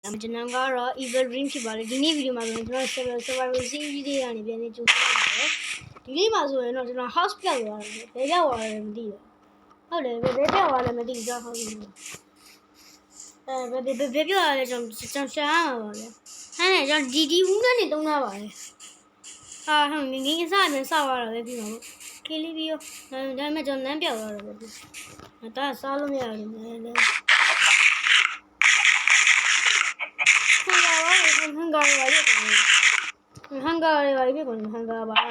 ကျွန်တော်ကတော့ Evil Dream ဖြစ်ပါတယ်ဒီနေ့ဗီဒီယိုမှာဆိုရင်ကျွန်တော် Survival Series တွေကနေပြန်နေကြိုးစားနေတယ်ဒီနေ့မှာဆိုရင်တော့ကျွန်တော် house ပြောက်သွားတယ်ဘယ်ပြောက်သွားလဲမသိဘူးဟုတ်တယ်ဘယ်ပြောက်သွားလဲမသိဘူးကျွန်တော်ဟုတ်ပြီဘယ်ပြောက်သွားလဲကျွန်တော်ရှာရမှာပါလေဟဲ့ကျွန်တော်ဒီဦးနဲ့နေတုံးထားပါလေဟာဟိုငင်းစပြန်ဆောက်ရတာပဲပြီးမှာပေါ့ခေးလေးပြီးတော့ဒါပေမဲ့ကျွန်တော်လမ်းပြောက်သွားတယ်ပဲဒါစားလို့မရဘူးလေHanggar वाले कौन hanggar बाहर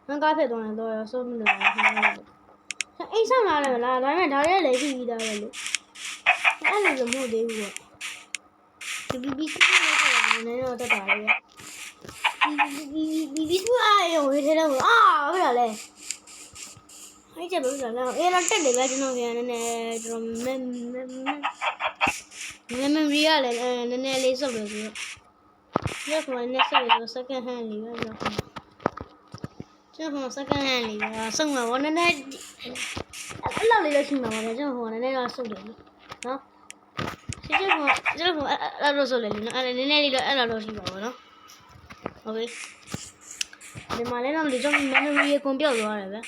hanggar पे तो ना तो सब मिल रहा है ऐसा ना ना मैं ढाले लेके इधर वाले ऐसे तो मुंह दे हुआ तो बीबीसी ने होता है बीबीसी आए हो ये ना बड़ा ले आई जब बड़ा ये लगता है देखा जिन्हों के ने जो मैं रिया ने ले सब ले Just one next to second hand leave. Just one second hand leave. Someone one and I love the looking of the one and I also do. No? She just want a rosol and nearly a rosol. Okay. The Malay of the John memory computer whatever.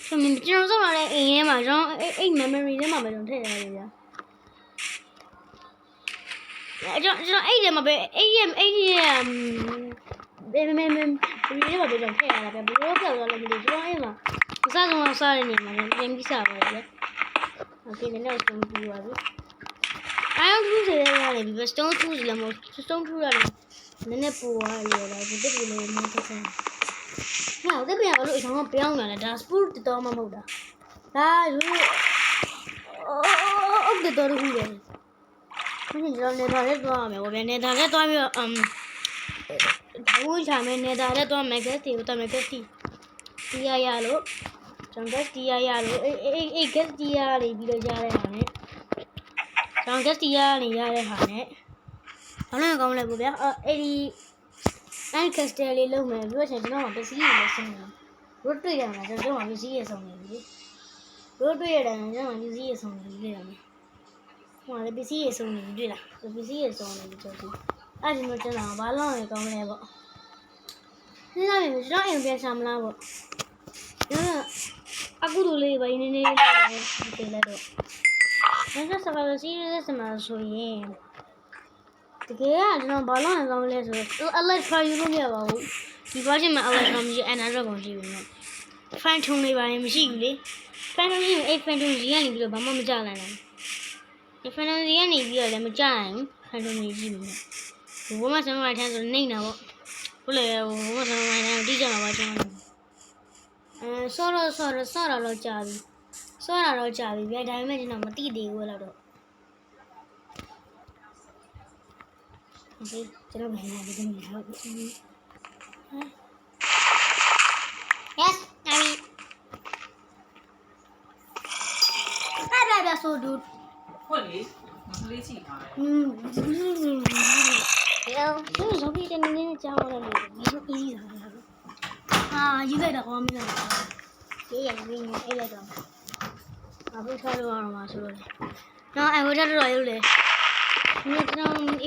So, Mr. Zola in my John 8 memory, the mother don't tell you. John 8 em mà về 8 em em đi vào trong cái là cái bố cái là mình cho em mà sao không sao này mà em đi sao vậy ok đến đâu xong đi vào đi ai không thu gì ra này vì stone thu gì là một stone thu ra này nên bùa rồi là cái gì này mình thôi nào tiếp theo lựa chọn béo này là dashboard to mà màu đó ra rồi cái đó đúng rồi mình cho nên là rất là mèo bên này là rất là thú chả mình này là rất là mấy cái thì tao mấy cái thì tia luôn trong cái tia luôn cái tia này bây giờ ra đây hả này trong cái tia này ra đây hả này nó là con này của bé đi anh castle đi lâu mà vừa xem nó mà cái gì mà xem nào rốt tươi là cho mà cái gì xong này rốt tươi là cho mà cái gì xong này Ngoài cái PC ấy xong rồi đi là cái PC ấy xong rồi cho chị ai thì nó cho nào bán lo này con này bộ thế là mình rõ em biết làm nào bộ đó là aku dulu vậy nên cái này được nên là sao mà xí ra sao mà rồi thì cái nó bán lo này con này rồi Allah phải yêu luôn vậy bộ thì bao giờ mà Allah làm gì anh ăn rồi còn gì nữa fan chung này vậy mình xí gì fan chung gì fan chung gì anh đi bao mà trả lại này If I don't see any of you, let me try. I don't need you. The woman on my hands are named now. Pull a woman on my hand, teacher of my sorrow, Charlie. Sorrow, Charlie. We had a imagine of a tea day. Okay, tell me how to Yes, I mean, I rather so dude. Holy, lazy. Well, there's a bit in the town. Easy. You got a home. Yeah, bring a letter. I will try to arm us. No, I would have royal day. If you can,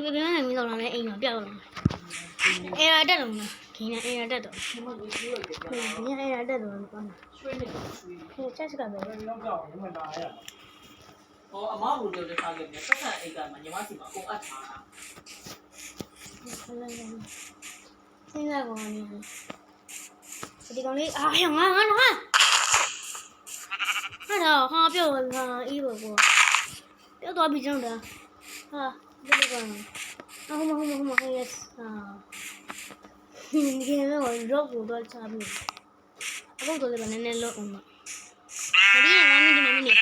we don't have any of them. I don't know. Can I add that? I add that one. Just got it. ဟောအမဘူးတို့လည်းထားခဲ့တယ်ဆက်ဆံအိတ်ကမှညီမစီမှာအကုန်အပ်ထားတာစဉ်းစားကောင်းနေဒီကောင်လေးအာငါဟာတော့ဟာပြောဟာအေးပါကောပြောတော့ပြီးကြောင်းတာဟာဒီလိုကောင်ဟုတ် yes ဒီကတော့ drop ကိုတော့ချပြီးအခုတော့လည်းနည်းနည်းလောက်အောင်ပါဒီကငါမင်းဒီမင်းလေး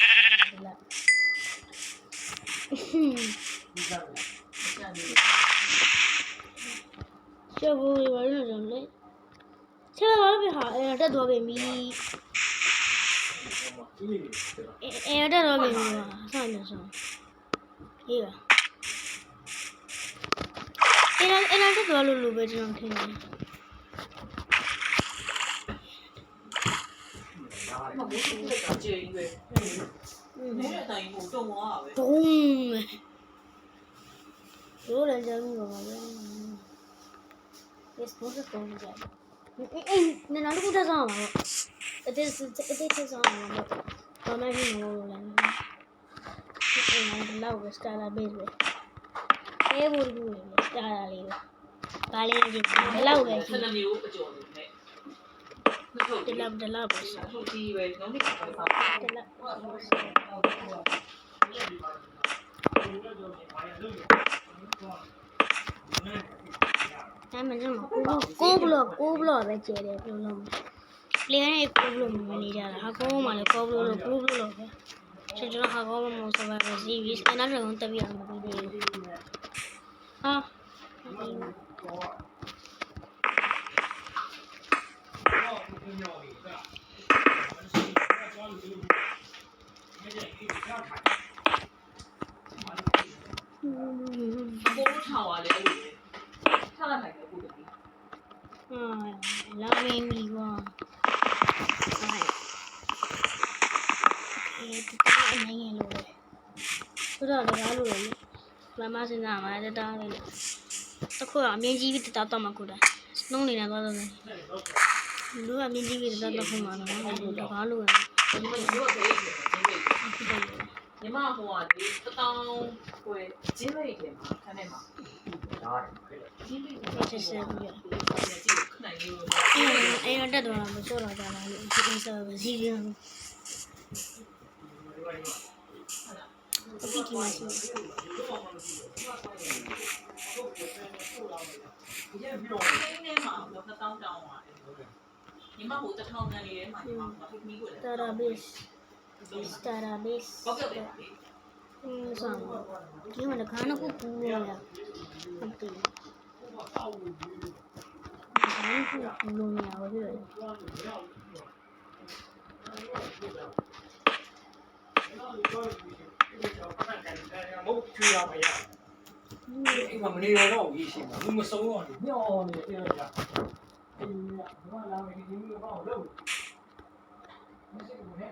ကျဘိုးဘာလို့လဲလဲကျဘိုးဘာဟာတက်တော့ပြီမီတက်တော့ပြီဆောင်းနေဆောင်းအေးပါအဲ့တက်တော့လို့ပဲကျွန်တော်ထင်တယ်မဘူးကကြေးရွယ်နည်းတဲ့အတိုင်းဟိုတုံသွားတာပဲတုံး ရိုးလည်းကြောက်လို့ပါပဲ yes ဘုရားကောင်းကြတယ်အေးနင်တို့တက်ဆောင်ပါတော့အတေးတက်ဆောင်ပါတော့ဘာမှမဖြစ်ဘူးလည်းဒီအိမ်ကလောက်စတာလာဘေးပဲအေးဘူးဘူးစတာလာလေးဘာလေးကြည့်ဘယ်လောက်လဲရှိ 12မျိုးအကျော်လို့နဲ့နှစ်ထုတ် တလောက်ပဲရှိ ထုတ်ကြီးပဲငုံနေပါတော့ တလောက်အဲ့မှာကျွန်တော်ကိုဘလော့ပဲကျဲတယ်ပြောလို့လေနဲ့ကိုဘလော့မနေကြတာဟာကိုမှလည်းကိုဘလော့ပဲကျွန်တော်ဟာကောမစပါပဲစီဗီစအနာရုံတက်ပြရမှာဒီဟာကိုထောင်ရလေအဲ့လိုထားလိုက်တယ်ကိုတည်း လာမင်းမီကွာဒီအနေငယ်လို့ပဲဆိုတော့ဒါလိုလေမမစင်စားမှာတတားလေးတခုအမြင့်ကြီးပြီးတတားတော့မှကိုတာနှုံးနေတာသွားတော့တယ်လူကအမြင့်ကြီးပြီးတတားတော့ခုမှတော့ဒါကားလို့ ဒီမှာရိုးသေးတယ်ညီမဟိုကလေ1000ကိုဂျင်းရိတ်တယ်မှာခန်းထဲမှာဂျင်းရိတ်ကိုဆက်ဆက်ပြီးခဏလေးလို့အဲ့တော့တက်သွားတာမဆိုးတော့ကြလားလို့ဒီအစားပဲစီးရအောင်အပီကီမရှိဒီနေ့မှာတော့1000တောင်းပါတယ်ညီမဟို1000ခန်းလေးထဲမှာညီမဖိမီကိုလည်း တာရာဘစ်ဟုတ်ကဲ့ပါလေ ဆောင်ဒီမှာခါနခုပူရတာဟုတ်တယ်ဘာလို့ပူလို့မရဘူးလေမဟုတ်ချွေရမရအိမ်မှာမနေတော့ဘူးရှိမှာဘူးမစုံတော့ညောင်းနေတယ်ကြာအိမ်ကဘာလာမဒီမျိုးတော့လို့မရှိဘူးနဲ့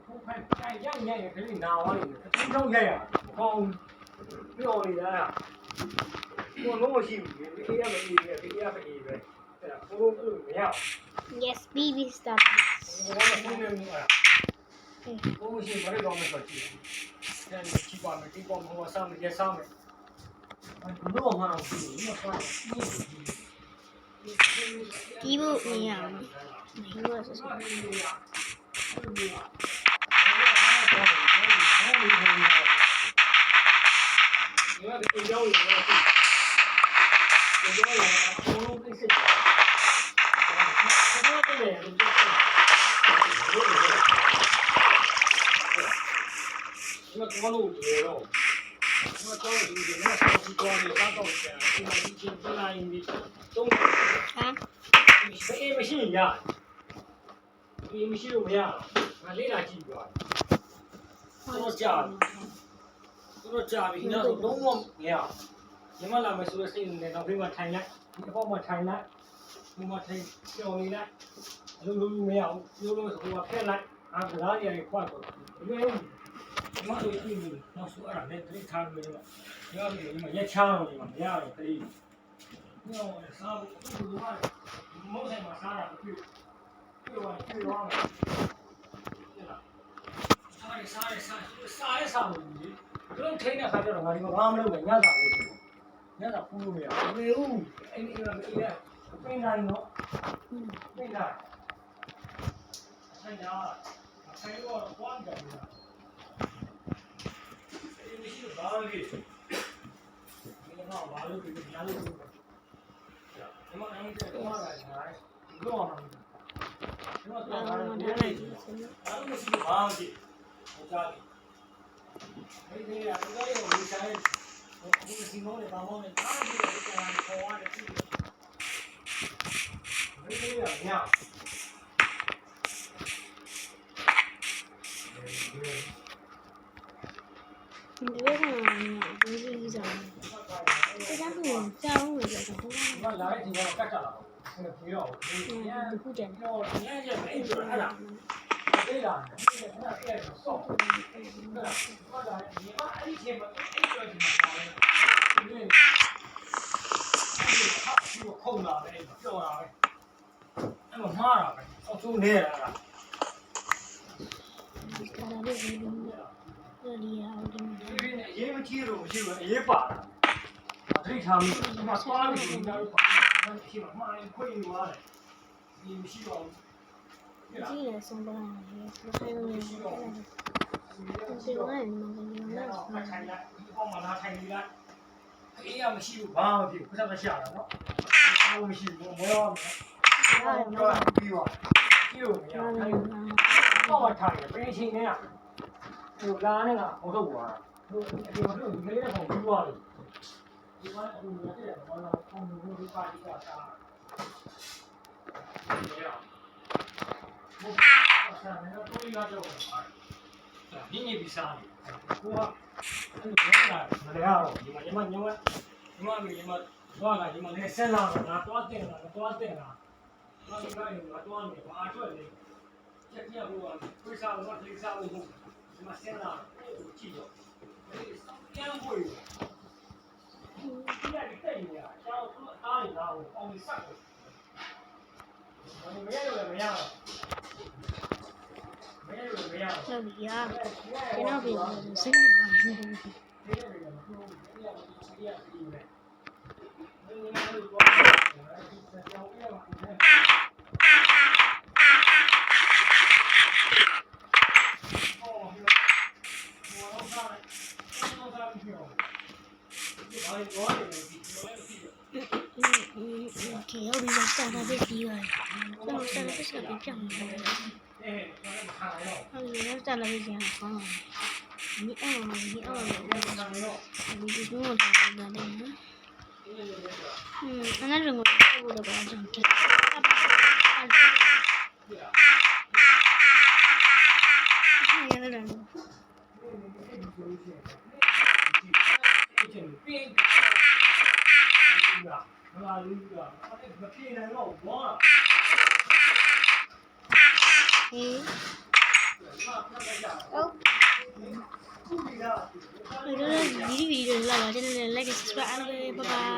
ဖုန်းဖိုင်တိုင်းရရခလေးနာဝါလို့အချင်းတော့ရရဟောင်းပြောနေတာကိုလုံးမရှိဘူးဒီရမအေးပဲဒီရမအေးပဲအဲ့ဒါဘုံလို့မရ yes baby stop ဘူးဘာမှမနေဘူးအဲ့ဘုံမရှိဘာလို့တော့မဆိုကြည့်တယ်ချီပါမယ်ဒီပေါ်မှာဟိုဆမ်းရဆမ်းမယ်ဘလို့မှတော့ဘူးမဆောင်းဘူး ဒီဘုတ်နေရအောင်ဒီဘုတ်ဆက်ဆက် မရှိလို့မရဘူးငါလေးလာကြည့်ပြောတော့ကြာတော့ကြာပြီနောက်တော့လုံးဝမရညီမလာမယ်ဆိုတော့စိတ်နဲ့တော့ဒီမှာထိုင်လိုက်ဒီအပေါ်မှာထိုင်လိုက်ဒီမှာထိုင်ကြော်နေလိုက်လုံးမရဘူးပြောလို့ဆိုတော့ဖက်လိုက်အားကစားရည်ခွတ်တော့ဒီလိုညီမတို့ကြည့်လို့နောက်ဆိုအဲ့ဒါနဲ့တိထားလို့ရပြီညီမရက်ချားတော့ဒီမှာမရတော့ခရီးညောစားဖို့ဒီလိုပါမောဆိုင်မှာစားတာပြည့်ပြောရမယ်စားလို့တို့ထိန်းတဲ့ခါကျတော့ငါဒီမှာဘာမှမလုပ်နဲ့ညစာလို့ရှိတယ်ညစာဖူးလို့မရဘူးမေဦးအဲ့ဒီကမေးရပင်တိုင်းတော့ပင်တိုင်းဆိုင်တော့ဆိုင်တော့ဝမ်းကြတယ်အဲ့ဒီရှိဘာလို့ဒီတော့ဘာလို့ဒီညာလို့ဒီမှာအဲ့ဒီတော့ဟာကငါတော့မှာဒီမှာတော့ဘာလို့ဒီလဲဘာလို့မရှိဘာမှမရှိဟုတ်ကြတယ်အဲ့ဒီကဘယ်လိုလဲဆိုင်ဒီစီမောနဲ့ဘာမောနဲ့တားပြီးတော့ပြန်ခေါ်ရတယ်ကြည့်ဘယ်လိုလဲညဒီလိုကဒီကြီးစားတယ်ဒါကြောင့်ကြောင်းဝင်ကြတယ် ဘာလာတဲ့ဒီကကတ်တာလားပြီးတော့ဒီခုတည်း တော့ညရဲ့အဲ့ဒါအဲ့ဒါအဲ့ဒါအဲ့ဒါဆော့ဘာလာဒီမှာအဲ့ဒီချိန်မှာအဲ့ဒီချိန်မှာ ခုံလာပဲပြောတာပဲအဲ့မှာမှားတာပဲအောက်ဆုံးနေတာလား ဒီကလာလေးဒီလိုဒီရအောင်ဒီမှာ ဒီနေ့အရေးမကြီးတော့မရှိဘူးအရေးပါတာထိထားမိဒီမှာသွားပြီးဒီတော့ပါมันရှိမှာမှားရင်ခွင့်ယူရတယ်ဒီမရှိတော့ဘူး ဒီရဆုံးပါလေဆက်ဆက်နေတယ်ဒီလိုနဲ့ဒီလိုနဲ့ မထိုင်လိုက်ဒီပေါ်မှာလာထိုင်နေလိုက်အေးရမရှိဘူးဘာမှမဖြစ်ဘူးခက်ခက်ရှာတာနော်ဘာမှမရှိဘူးမောရောပြောပြီးသွားကြည့်လို့မရဘူးတော့ထိုင်တယ်ပြင်ချင်းနဲ့ဟိုလာနဲ့ကဟိုထုတ်သွားဟိုဒီမှာတို့ဒီကလေးနဲ့ပုံပြီးသွားတယ်ဒီမှာအခုရတဲ့ဘောလုံးပုံမျိုးဒီပါတီကစားတယ်ရောဘုရားဆရာနဲ့တော့တွေ့ရတော့ဒီနေ့ပြီးစားတယ်ကိုကအဲ့လိုပြောတာမလဲတော့ဒီမှာညီမသွားလာဒီမှာလည်းဆင်းလာတော့ငါသွားတင်လာသွားတင်လာငါလည်းငါသွားနေဘာအထွက်လဲချက်ပြဖို့ကခွေးစားလို့ထိစားလို့ဒီမှာဆင်းလာကြည့်တော့ပြန်ဖို့ရဒီကတိတ်နေရကျောင်းသူအားရလာအောင်အောင်ဆက်တယ်မရလို့မရတော့မရလို့မရတော့ လောက်ရကျွန်တော်ပြောစိတ်မပါဘူးဒီရောက်ပြီးတော့ဆက်တာပဲပြီးရတယ်ကျွန်တော်ဆက်လက်ဆက်ပြီးပြန်လာတယ်ဟုတ်တယ်ဆက်လက်ပြီးပြန်ခေါင်းဒီအဲ့မှာဒီအောက်မှာဒီကတော့တာတယ်အဲ့ဒါကိုပို့တော့ပါကျွန်တော်ဒီဗီဒီယိုလာပါကျွန်တော်လည်း like subscribe အားလုံးပဲ bye bye